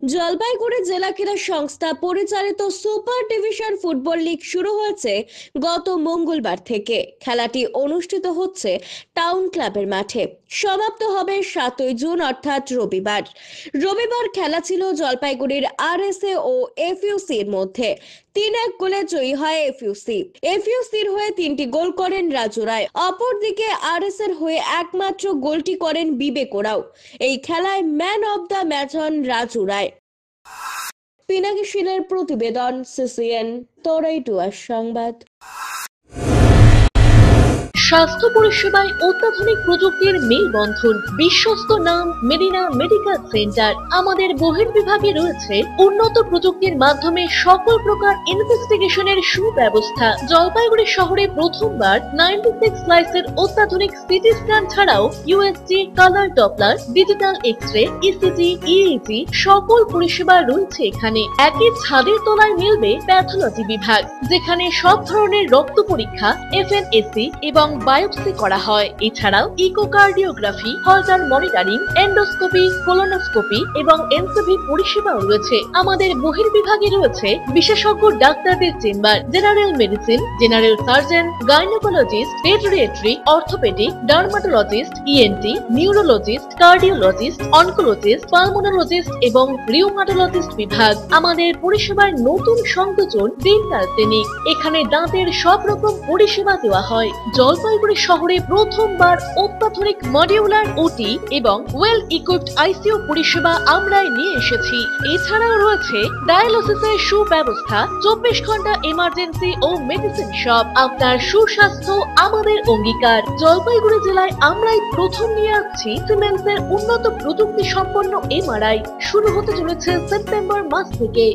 জলপাইগুড়ি জেলা ক্রীড়া সংস্থা পরিচালিত সুপার ডিভিশন ফুটবল লিগ শুরু হয়েছে গত মঙ্গলবার থেকে। খেলাটি অনুষ্ঠিত হচ্ছে টাউন ক্লাবের মাঠে। সমাপ্ত হবে 7ই জুন অর্থাৎ রবিবার। খেলা ছিল জলপাইগুড়ির আরএসএ ও এফইউসির মধ্যে। 3-1 গোলে জয়ী হয় এফইউসির হয়ে 3টি গোল করেন রাজু রায়। অপরদিকে আরএস এর হয়ে একমাত্র গোলটি করেন বিবেক ওরাও। এই খেলায় ম্যান অব দ্য ম্যাচ হন রাজু রায়। পিনাকি সিনের প্রতিবেদন, সিসিএন, তরাইটুয়া সংবাদ। স্বাস্থ্য পরিষেবায় অত্যাধুনিক প্রযুক্তির মেলবন্ধন, বিশ্বস্ত নাম মেডিনা মেডিকেল সেন্টার। আমাদের বহির্বিভাগে রয়েছে উন্নত প্রযুক্তির মাধ্যমে সকল প্রকার ইনভেস্টিগেশনের সুব্যবস্থা। জলপাইগুড়ি শহরে প্রথমবার 96 স্লাইসের অত্যাধুনিক সিটি স্ক্যান ছাড়াও USG, colour Doppler, digital X-ray, ECG, EEG সকল পরিষেবা রয়েছে এখানে। একই ছাদের তলায় মিলবে প্যাথোলজি বিভাগ, যেখানে সব ধরনের রক্ত পরীক্ষা, এফএনএসি এবং বায়োপসি করা হয়। এছাড়াও ইকোকার্ডিওগ্রাফি, হলটার মনিটরিং, এন্ডোস্কোপি, কোলোনোস্কোপি এবং এনসিভি পরিষেবাও রয়েছে। আমাদের বহির্বিভাগে রয়েছে বিশেষজ্ঞ ডাক্তারদের chamber, general medicine, general surgeon, gynaecologist, paediatric, orthopaedic, dermatologist, ENT, neurologist, cardiologist, oncologist, pulmonologist এবং রিউমাটোলজিস্ট বিভাগ। আমাদের পরিষেবার নতুন সংযোজন ডেন্টাল ক্লিনিক। এখানে দাঁতের সব রকম পরিষেবা দেওয়া হয়। জলপাইগুড়ি শহরে প্রথমবার অত্যাধুনিক মডিউলার ওটি এবং ওয়েল ইকুইপড আইসিইউ পরিষেবা আমরাই নিয়ে এসেছি। এছাড়াও রয়েছে ডায়ালিসিসের সুব্যবস্থা, 24 ঘন্টা এমার্জেন্সি ও মেডিসিন শপ। আপনার সুস্বাস্থ্য আমাদের অঙ্গীকার। জলপাইগুড়ি জেলায় আমরাই প্রথম নিয়ে আসছি সিমেন্সের উন্নত প্রযুক্তি সম্পন্ন এমআরআই। শুরু হতে চলেছে সেপ্টেম্বর মাস থেকে।